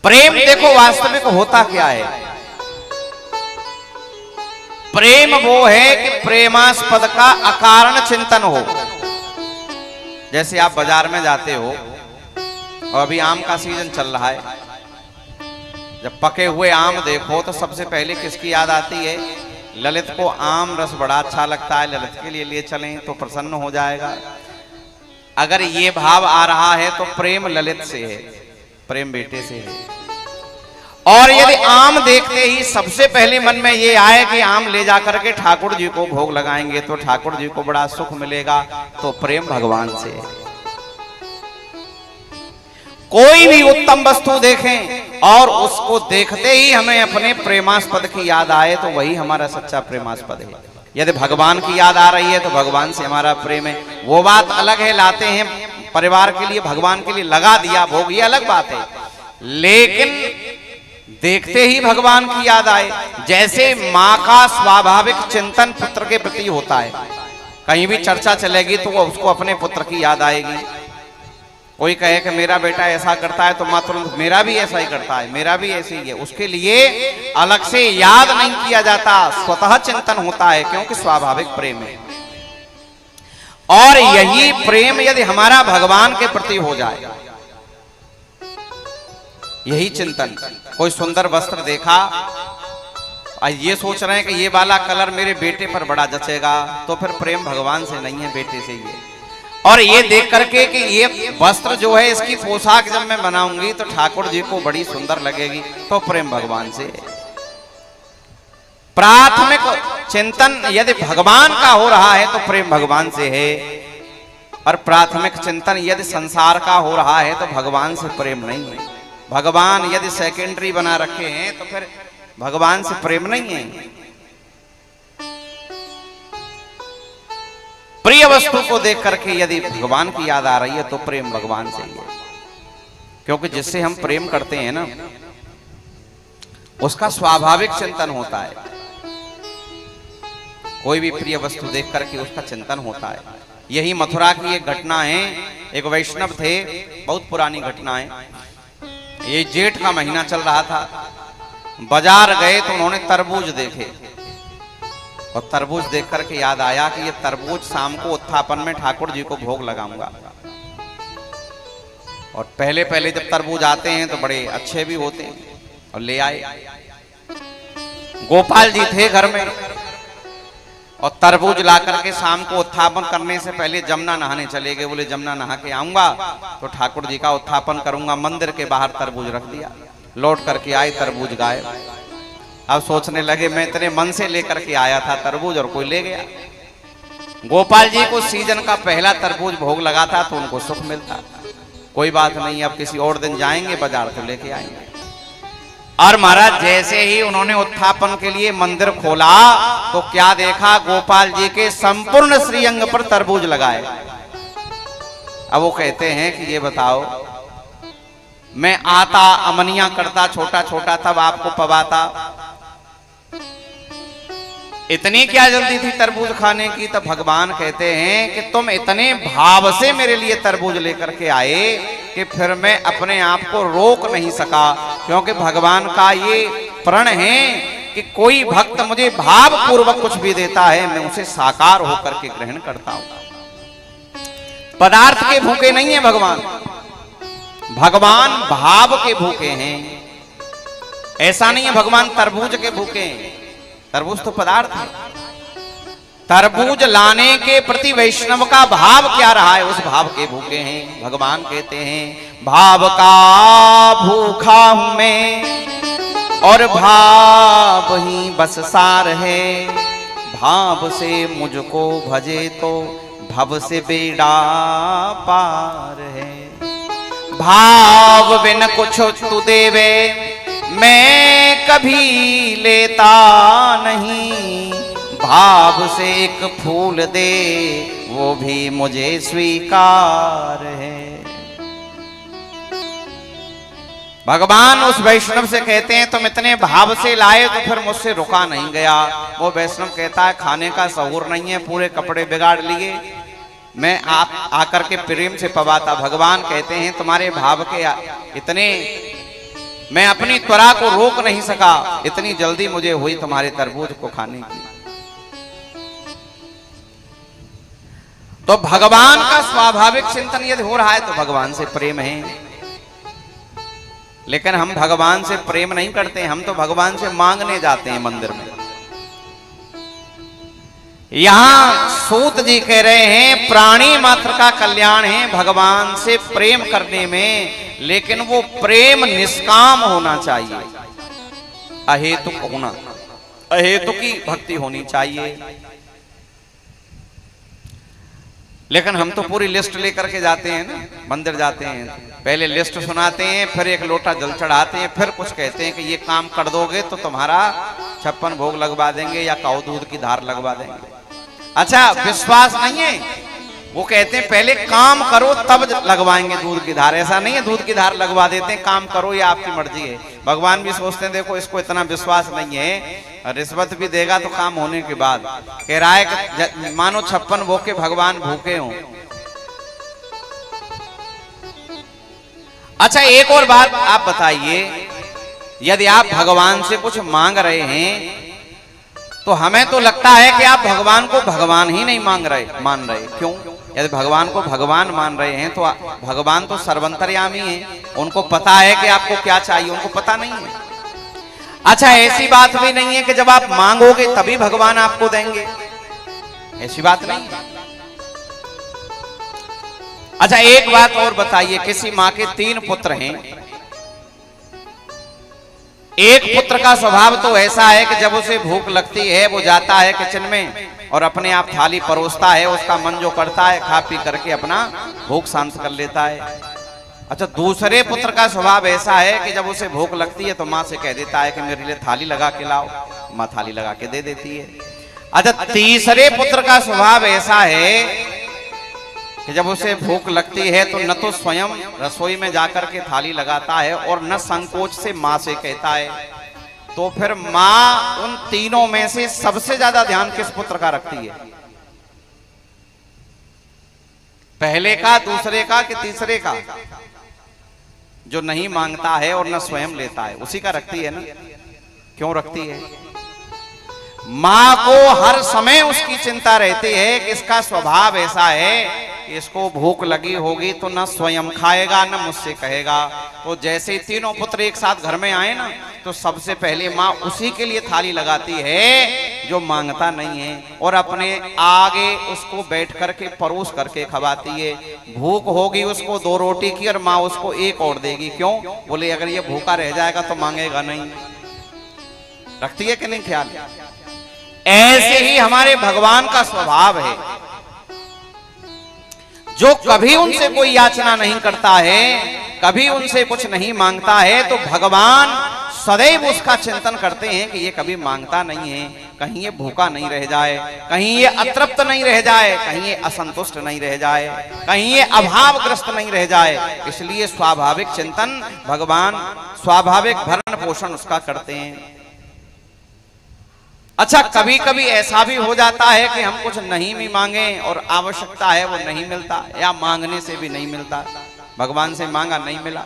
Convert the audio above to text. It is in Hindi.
प्रेम देखो वास्तविक होता क्या है। प्रेम वो है कि प्रेमास्पद का अकारण चिंतन हो। जैसे आप बाजार में जाते हो और अभी आम का सीजन चल रहा है, जब पके हुए आम देखो तो सबसे पहले किसकी याद आती है? ललित को आम रस बड़ा अच्छा लगता है, ललित के लिए ले चलें तो प्रसन्न हो जाएगा। अगर ये भाव आ रहा है तो प्रेम ललित से है, प्रेम बेटे से है। और यदि आम देखते ही सबसे पहले मन में ये आए कि आम ले जाकर के ठाकुर जी को भोग लगाएंगे तो ठाकुर जी को बड़ा सुख मिलेगा, तो प्रेम भगवान से है। कोई भी उत्तम वस्तु देखें और उसको देखते ही हमें अपने प्रेमास्पद की याद आए तो वही हमारा सच्चा प्रेमास्पद है। यदि भगवान की याद आ रही है तो भगवान से हमारा प्रेम है। वो बात अलग है, लाते हैं परिवार के लिए, भगवान के लिए लगा दिया भोग, ये अलग बात है। लेकिन देखते ही भगवान की याद आए। जैसे माँ का स्वाभाविक चिंतन पुत्र के प्रति होता है, कहीं भी चर्चा चलेगी तो उसको अपने पुत्र की याद आएगी। कोई कहे कि मेरा बेटा ऐसा करता है तो माँ तुरंत मेरा भी ऐसा ही करता है, मेरा भी ऐसे ही है। उसके लिए अलग से याद नहीं किया जाता, स्वतः चिंतन होता है, क्योंकि स्वाभाविक प्रेम है। और यही प्रेम यदि हमारा भगवान के प्रति हो जाए, यही चिंतन। कोई सुंदर वस्त्र देखा और ये सोच रहे हैं कि ये वाला कलर मेरे बेटे पर बड़ा जचेगा, तो फिर प्रेम भगवान से नहीं है, बेटे से ही है। और ये देख करके कि ये वस्त्र जो है इसकी पोशाक जब मैं बनाऊंगी तो ठाकुर जी को बड़ी सुंदर लगेगी, तो प्रेम भगवान से है। प्राथमिक चिंतन यदि भगवान का हो रहा है तो प्रेम भगवान से है, और प्राथमिक चिंतन यदि संसार का हो रहा है तो भगवान से प्रेम नहीं है। भगवान यदि सेकेंडरी बना रखे हैं तो फिर भगवान से प्रेम नहीं है। प्रिय वस्तु को देख करके यदि भगवान की याद आ रही है तो प्रेम भगवान से ही है, क्योंकि जिससे हम प्रेम करते हैं ना उसका स्वाभाविक चिंतन होता है। कोई भी प्रिय वस्तु देख करके उसका चिंतन होता है। यही मथुरा की एक घटना है। एक वैष्णव थे, बहुत पुरानी घटना है। ये जेठ का महीना चल रहा था, बाजार गए तो उन्होंने तरबूज देखे, और तरबूज देख करके याद आया कि ये तरबूज शाम को उत्थापन में ठाकुर जी को भोग लगाऊंगा। और पहले पहले जब तरबूज आते हैं तो बड़े अच्छे भी होते हैं, और ले आए। गोपाल जी थे घर में, और तरबूज ला करके शाम को उत्थापन करने से पहले जमुना नहाने चले गए। बोले जमुना नहा के आऊंगा तो ठाकुर जी का उत्थापन करूंगा। मंदिर के बाहर तरबूज रख दिया, लौट करके आए, तरबूज गायब। अब सोचने लगे मैं इतने मन से लेकर के आया था तरबूज और कोई ले गया। गोपाल जी को सीजन का पहला तरबूज भोग लगा था तो उनको सुख मिलता। कोई बात नहीं, अब किसी और दिन जाएंगे बाजार तो लेके आएंगे। और महाराज जैसे ही उन्होंने उत्थापन के लिए मंदिर खोला तो क्या देखा? गोपाल जी के संपूर्ण श्रीअंग पर तरबूज लगाए। अब वो कहते हैं कि ये बताओ, मैं आता अमनिया करता छोटा छोटा तब आपको पवाता, इतनी क्या जल्दी थी तरबूज खाने की? तब भगवान कहते हैं कि तुम इतने भाव से मेरे लिए तरबूज लेकर के आए कि फिर मैं अपने आप को रोक नहीं सका, क्योंकि भगवान का ये प्रण है कि कोई भक्त मुझे भाव पूर्वक कुछ भी देता है मैं उसे साकार होकर के ग्रहण करता हूं। पदार्थ के भूखे नहीं है भगवान, भगवान भाव के भूखे हैं। ऐसा नहीं है भगवान तरबूज के भूखे हैं, तरबूज तो पदार्थ है। तरबूज लाने के प्रति वैष्णव का भाव क्या रहा है, उस भाव के भूखे हैं। भगवान कहते हैं भाव का भूखा हूं मैं और भाव ही बस सार है, भाव से मुझको भजे तो भव से बेड़ा पार है। भाव बिन कुछ तू देवे मैं कभी लेता नहीं, भाव से एक फूल दे वो भी मुझे स्वीकार है। भगवान उस वैष्णव से कहते हैं तुम इतने भाव से लाए तो फिर मुझसे रुका नहीं गया। वो वैष्णव कहता है खाने का सहूर नहीं है, पूरे कपड़े बिगाड़ लिए, मैं आप आकर के प्रेम से पवाता। भगवान कहते हैं तुम्हारे भाव के इतने मैं अपनी त्वरा को रोक नहीं सका, इतनी जल्दी मुझे हुई तुम्हारे तरबूज को खाने की। तो भगवान का स्वाभाविक चिंतन यदि हो रहा है तो भगवान से प्रेम है, लेकिन हम भगवान से प्रेम नहीं करते, हम तो भगवान से मांगने जाते हैं मंदिर में। यहां सूत जी कह रहे हैं प्राणी मात्र का कल्याण है भगवान से प्रेम करने में, लेकिन वो प्रेम निष्काम होना चाहिए, अहेतुक होना, अहेतुक की भक्ति होनी चाहिए। लेकिन हम तो पूरी लिस्ट लेकर के जाते हैं ना, मंदिर जाते हैं, पहले लिस्ट सुनाते हैं, फिर एक लोटा जल चढ़ाते हैं, फिर कुछ कहते हैं कि ये काम कर दोगे तो तुम्हारा 56 भोग लगवा देंगे या काऊ दूध की धार लगवा देंगे। अच्छा, विश्वास नहीं है, वो कहते हैं पहले काम करो तब लगवाएंगे दूध की धार। ऐसा नहीं है दूध की धार लगवा देते हैं, काम करो या आपकी मर्जी है। भगवान भी सोचते हैं देखो इसको इतना विश्वास नहीं है, रिश्वत भी देगा तो काम होने के बाद। कह रहा है कि मानो 56 भोग के भगवान भूखे हों। अच्छा, एक और बात आप बताइए, यदि आप भगवान से कुछ मांग रहे हैं तो हमें तो लगता है कि आप भगवान को भगवान ही नहीं मान रहे। क्यों? यदि भगवान को भगवान मान रहे हैं तो भगवान तो सर्वंतर्यामी हैं, उनको पता है कि आपको क्या चाहिए, उनको पता नहीं है। अच्छा, ऐसी बात भी नहीं है कि जब आप मांगोगे तभी भगवान आपको देंगे, ऐसी बात नहीं है। अच्छा, एक बात और बताइए, किसी माँ के 3 पुत्र हैं, एक पुत्र का स्वभाव तो ऐसा है कि जब उसे भूख लगती है वो जाता है किचन में और अपने आप थाली परोसता है, उसका मन जो करता है खा पी करके अपना भूख शांत कर लेता है। अच्छा, दूसरे पुत्र का स्वभाव ऐसा है कि जब उसे भूख लगती है तो माँ से कह देता है कि मेरे लिए थाली लगा के लाओ, माँ थाली लगा के दे देती है। अच्छा, तीसरे पुत्र का स्वभाव ऐसा है कि जब उसे भूख लगती है तो न तो स्वयं रसोई में जाकर के थाली लगाता है और न संकोच से माँ से कहता है। तो फिर माँ उन तीनों में से सबसे ज्यादा ध्यान किस पुत्र का रखती है? पहले का, दूसरे का कि तीसरे का? जो नहीं मांगता है और न स्वयं लेता है उसी का रखती है ना। क्यों रखती है? माँ को हर समय उसकी चिंता रहती है कि इसका स्वभाव ऐसा है कि इसको भूख लगी होगी तो न स्वयं खाएगा न मुझसे कहेगा। तो जैसे ही तीनों पुत्र एक साथ घर में आए ना तो सबसे पहले माँ उसी के लिए थाली लगाती है जो मांगता नहीं है और अपने आगे उसको बैठ करके परोस करके खवाती है। भूख होगी उसको 2 रोटी की और माँ उसको 1 और देगी। क्यों? बोले अगर ये भूखा रह जाएगा तो मांगेगा नहीं। रखती है कि नहीं ख्याल? ऐसे ही हमारे भगवान का स्वभाव है, जो कभी उनसे कोई याचना नहीं करता है, कभी उनसे कुछ नहीं मांगता है, तो भगवान सदैव उसका चिंतन करते हैं कि ये कभी मांगता नहीं है, कहीं ये भूखा नहीं रह जाए, कहीं ये अतृप्त नहीं रह जाए, कहीं ये असंतुष्ट नहीं रह जाए, कहीं ये अभावग्रस्त नहीं रह जाए। इसलिए स्वाभाविक चिंतन भगवान, स्वाभाविक भरण पोषण उसका करते हैं। अच्छा, कभी कभी ऐसा भी हो जाता है कि हम कुछ नहीं भी मांगे और आवश्यकता है वो नहीं मिलता, या मांगने से भी नहीं मिलता। भगवान से मांगा नहीं मिला,